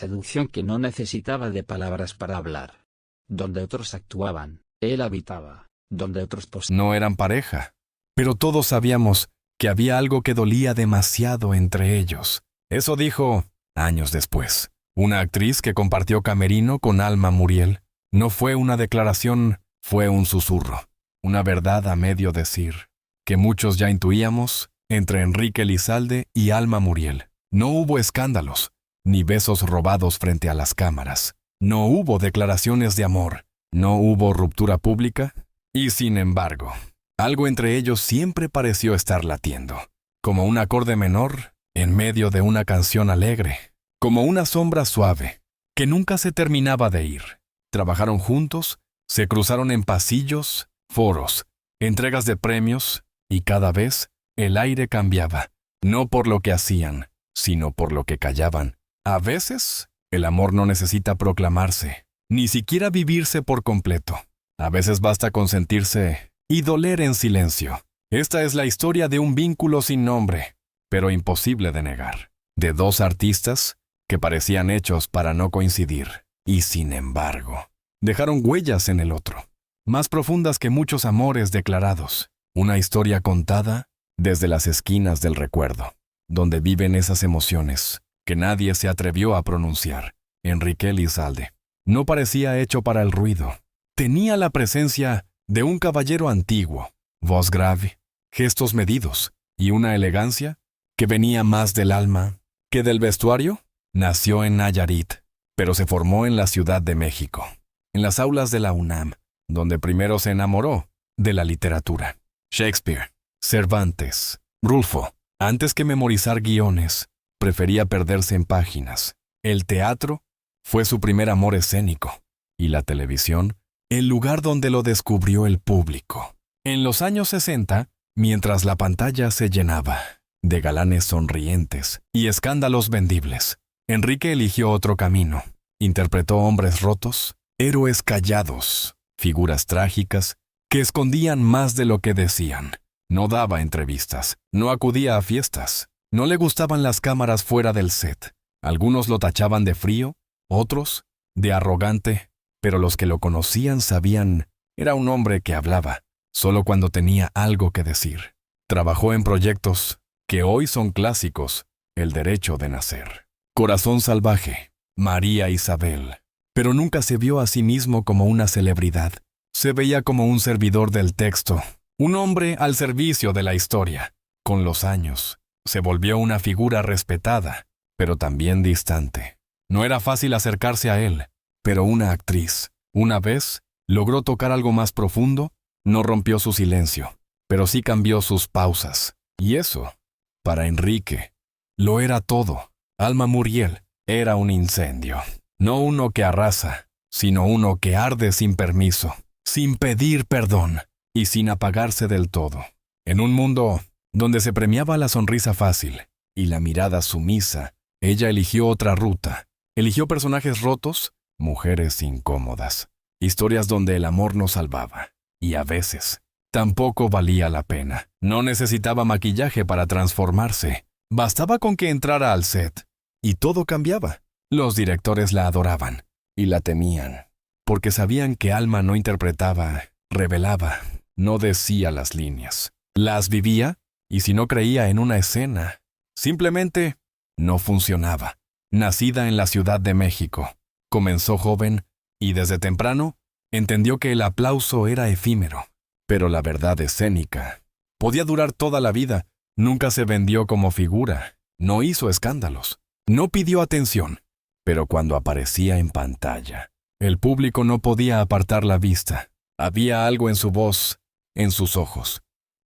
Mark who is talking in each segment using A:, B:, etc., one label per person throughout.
A: Seducción que no necesitaba de palabras para hablar. Donde otros actuaban, él habitaba. Donde otros
B: No eran pareja, pero todos sabíamos que había algo que dolía demasiado entre ellos. Eso dijo, años después, una actriz que compartió camerino con Alma Muriel. No fue una declaración, fue un susurro, una verdad a medio decir, que muchos ya intuíamos entre Enrique Elizalde y Alma Muriel. No hubo escándalos, ni besos robados frente a las cámaras. No hubo declaraciones de amor, no hubo ruptura pública, y sin embargo, algo entre ellos siempre pareció estar latiendo, como un acorde menor en medio de una canción alegre, como una sombra suave que nunca se terminaba de ir. Trabajaron juntos, se cruzaron en pasillos, foros, entregas de premios, y cada vez el aire cambiaba, no por lo que hacían, sino por lo que callaban. A veces, el amor no necesita proclamarse, ni siquiera vivirse por completo. A veces basta consentirse y doler en silencio. Esta es la historia de un vínculo sin nombre, pero imposible de negar. De dos artistas que parecían hechos para no coincidir, y sin embargo, dejaron huellas en el otro, más profundas que muchos amores declarados. Una historia contada desde las esquinas del recuerdo, donde viven esas emociones que nadie se atrevió a pronunciar. Enrique Elizalde no parecía hecho para el ruido. Tenía la presencia de un caballero antiguo, voz grave, gestos medidos y una elegancia que venía más del alma que del vestuario. Nació en Nayarit, pero se formó en la Ciudad de México, en las aulas de la UNAM, donde primero se enamoró de la literatura. Shakespeare, Cervantes, Rulfo. Antes que memorizar guiones, prefería perderse en páginas. El teatro fue su primer amor escénico, y la televisión, el lugar donde lo descubrió el público. En los años 60, mientras la pantalla se llenaba de galanes sonrientes y escándalos vendibles, Enrique eligió otro camino. Interpretó hombres rotos, héroes callados, figuras trágicas que escondían más de lo que decían. No daba entrevistas, no acudía a fiestas, no le gustaban las cámaras fuera del set. Algunos lo tachaban de frío, otros de arrogante, pero los que lo conocían sabían, era un hombre que hablaba, solo cuando tenía algo que decir. Trabajó en proyectos que hoy son clásicos, El derecho de nacer, Corazón salvaje, María Isabel, pero nunca se vio a sí mismo como una celebridad. Se veía como un servidor del texto, un hombre al servicio de la historia. Con los años, se volvió una figura respetada, pero también distante. No era fácil acercarse a él, pero una actriz, una vez, logró tocar algo más profundo. No rompió su silencio, pero sí cambió sus pausas. Y eso, para Enrique, lo era todo. Alma Muriel era un incendio. No uno que arrasa, sino uno que arde sin permiso, sin pedir perdón y sin apagarse del todo. En un mundo donde se premiaba la sonrisa fácil y la mirada sumisa, ella eligió otra ruta. Eligió personajes rotos, mujeres incómodas, historias donde el amor no salvaba. Y a veces, tampoco valía la pena. No necesitaba maquillaje para transformarse. Bastaba con que entrara al set, y todo cambiaba. Los directores la adoraban, y la temían, porque sabían que Alma no interpretaba, revelaba, no decía las líneas. Las vivía, y si no creía en una escena, simplemente no funcionaba. Nacida en la Ciudad de México, comenzó joven, y desde temprano, entendió que el aplauso era efímero, pero la verdad escénica podía durar toda la vida. Nunca se vendió como figura, no hizo escándalos, no pidió atención, pero cuando aparecía en pantalla, el público no podía apartar la vista. Había algo en su voz, en sus ojos,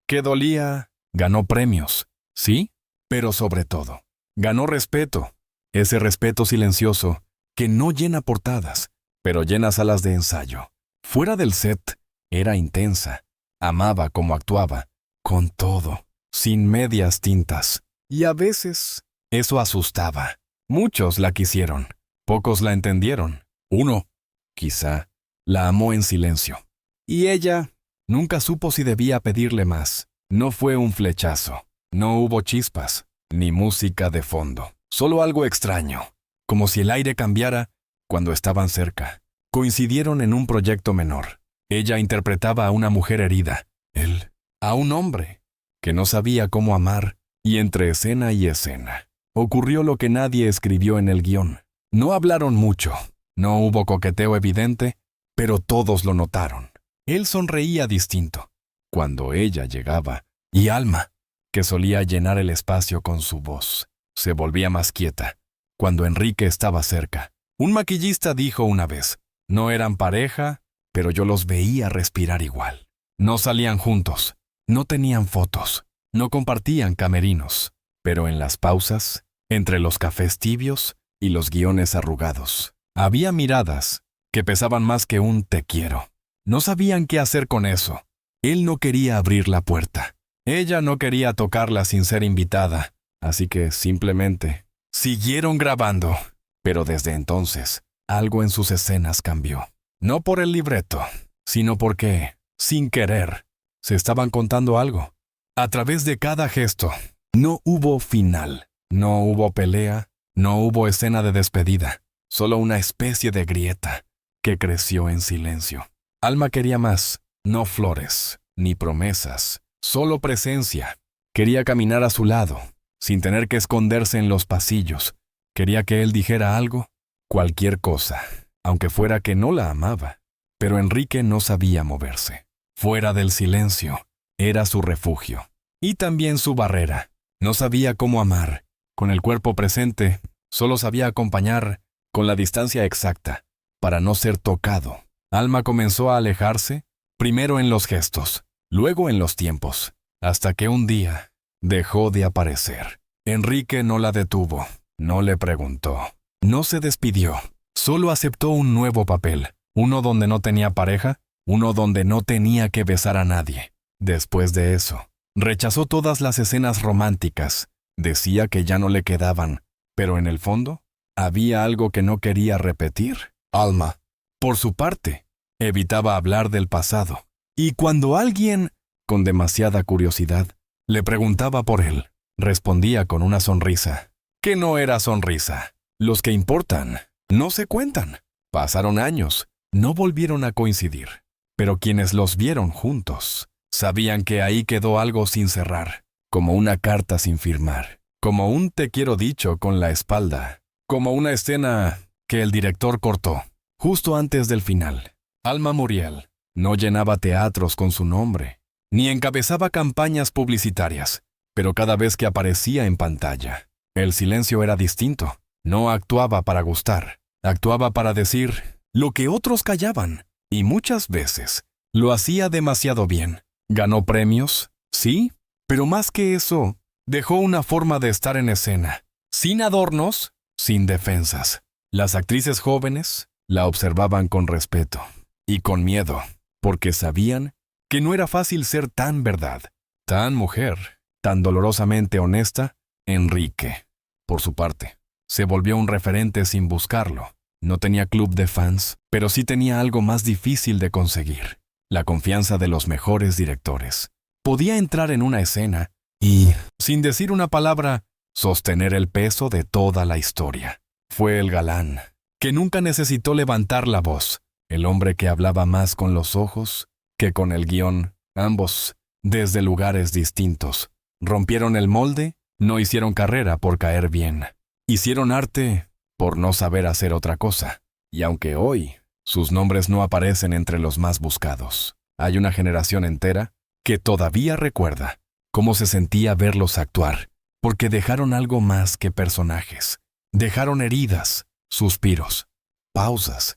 B: que dolía. Ganó premios, sí, pero sobre todo, ganó respeto, ese respeto silencioso que no llena portadas, pero llena salas de ensayo. Fuera del set, era intensa, amaba como actuaba, con todo, sin medias tintas. Y a veces, eso asustaba. Muchos la quisieron, pocos la entendieron. Uno, quizá, la amó en silencio. Y ella nunca supo si debía pedirle más. No fue un flechazo, no hubo chispas, ni música de fondo. Solo algo extraño, como si el aire cambiara cuando estaban cerca. Coincidieron en un proyecto menor. Ella interpretaba a una mujer herida, él a un hombre que no sabía cómo amar, y entre escena y escena ocurrió lo que nadie escribió en el guión. No hablaron mucho, no hubo coqueteo evidente, pero todos lo notaron. Él sonreía distinto cuando ella llegaba, y Alma, que solía llenar el espacio con su voz, se volvía más quieta cuando Enrique estaba cerca. Un maquillista dijo una vez, no eran pareja, pero yo los veía respirar igual. No salían juntos, no tenían fotos, no compartían camerinos, pero en las pausas, entre los cafés tibios y los guiones arrugados, había miradas que pesaban más que un te quiero. No sabían qué hacer con eso. Él no quería abrir la puerta. Ella no quería tocarla sin ser invitada, así que simplemente siguieron grabando. Pero desde entonces, algo en sus escenas cambió. No por el libreto, sino porque, sin querer, se estaban contando algo. A través de cada gesto, no hubo final, no hubo pelea, no hubo escena de despedida, solo una especie de grieta que creció en silencio. Alma quería más, no flores, ni promesas, solo presencia. Quería caminar a su lado, sin tener que esconderse en los pasillos. Quería que él dijera algo, cualquier cosa, aunque fuera que no la amaba. Pero Enrique no sabía moverse. Fuera del silencio, era su refugio. Y también su barrera. No sabía cómo amar. Con el cuerpo presente, solo sabía acompañar con la distancia exacta, para no ser tocado. Alma comenzó a alejarse, primero en los gestos, luego en los tiempos, hasta que un día dejó de aparecer. Enrique no la detuvo, no le preguntó, no se despidió, solo aceptó un nuevo papel, uno donde no tenía pareja, uno donde no tenía que besar a nadie. Después de eso, rechazó todas las escenas románticas, decía que ya no le quedaban, pero en el fondo, había algo que no quería repetir. Alma, por su parte, evitaba hablar del pasado, y cuando alguien, con demasiada curiosidad, le preguntaba por él, respondía con una sonrisa, que no era sonrisa. Los que importan no se cuentan. Pasaron años, no volvieron a coincidir, pero quienes los vieron juntos sabían que ahí quedó algo sin cerrar, como una carta sin firmar, como un te quiero dicho con la espalda, como una escena que el director cortó justo antes del final. Alma Muriel no llenaba teatros con su nombre, ni encabezaba campañas publicitarias, pero cada vez que aparecía en pantalla, el silencio era distinto. No actuaba para gustar, actuaba para decir lo que otros callaban, y muchas veces lo hacía demasiado bien. Ganó premios, sí, pero más que eso, dejó una forma de estar en escena, sin adornos, sin defensas. Las actrices jóvenes la observaban con respeto y con miedo, porque sabían que no era fácil ser tan verdad, tan mujer, tan dolorosamente honesta. Enrique, por su parte, se volvió un referente sin buscarlo. No tenía club de fans, pero sí tenía algo más difícil de conseguir: la confianza de los mejores directores. Podía entrar en una escena y, sin decir una palabra, sostener el peso de toda la historia. Fue el galán, que nunca necesitó levantar la voz, el hombre que hablaba más con los ojos que con el guión. Ambos, desde lugares distintos, rompieron el molde, no hicieron carrera por caer bien. Hicieron arte por no saber hacer otra cosa. Y aunque hoy sus nombres no aparecen entre los más buscados, hay una generación entera que todavía recuerda cómo se sentía verlos actuar, porque dejaron algo más que personajes. Dejaron heridas, suspiros, pausas,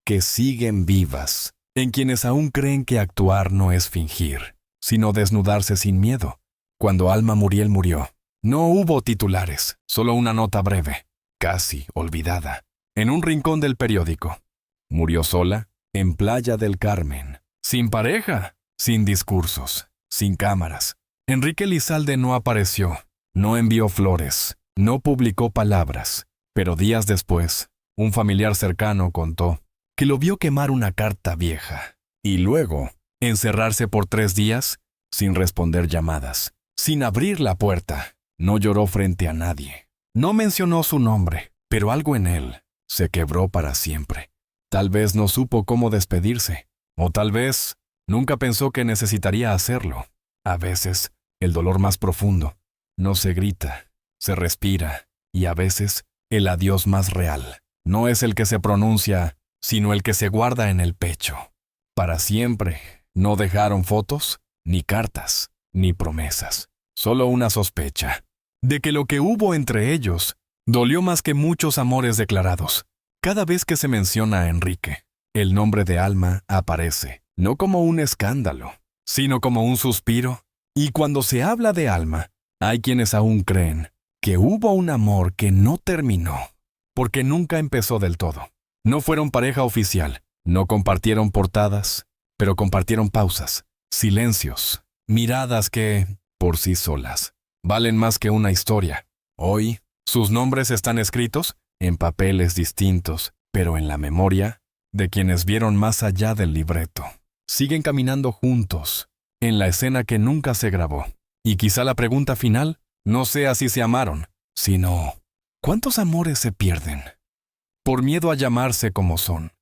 B: que siguen vivas en quienes aún creen que actuar no es fingir, sino desnudarse sin miedo. Cuando Alma Muriel murió, no hubo titulares, solo una nota breve, casi olvidada, en un rincón del periódico. Murió sola, en Playa del Carmen, sin pareja, sin discursos, sin cámaras. Enrique Lizalde no apareció, no envió flores, no publicó palabras, pero días después, un familiar cercano contó que lo vio quemar una carta vieja y luego encerrarse por 3 días sin responder llamadas, sin abrir la puerta. No lloró frente a nadie, no mencionó su nombre, pero algo en él se quebró para siempre. Tal vez no supo cómo despedirse, o tal vez nunca pensó que necesitaría hacerlo. A veces, el dolor más profundo no se grita, se respira, y a veces, el adiós más real no es el que se pronuncia, sino el que se guarda en el pecho. Para siempre, no dejaron fotos, ni cartas, ni promesas, solo una sospecha de que lo que hubo entre ellos dolió más que muchos amores declarados. Cada vez que se menciona a Enrique, el nombre de Alma aparece, no como un escándalo, sino como un suspiro. Y cuando se habla de Alma, hay quienes aún creen que hubo un amor que no terminó, porque nunca empezó del todo. No fueron pareja oficial, no compartieron portadas, pero compartieron pausas, silencios, miradas que, por sí solas, valen más que una historia. Hoy, sus nombres están escritos en papeles distintos, pero en la memoria de quienes vieron más allá del libreto. Siguen caminando juntos, en la escena que nunca se grabó. Y quizá la pregunta final no sea si se amaron, sino ¿cuántos amores se pierden por miedo a llamarse como son?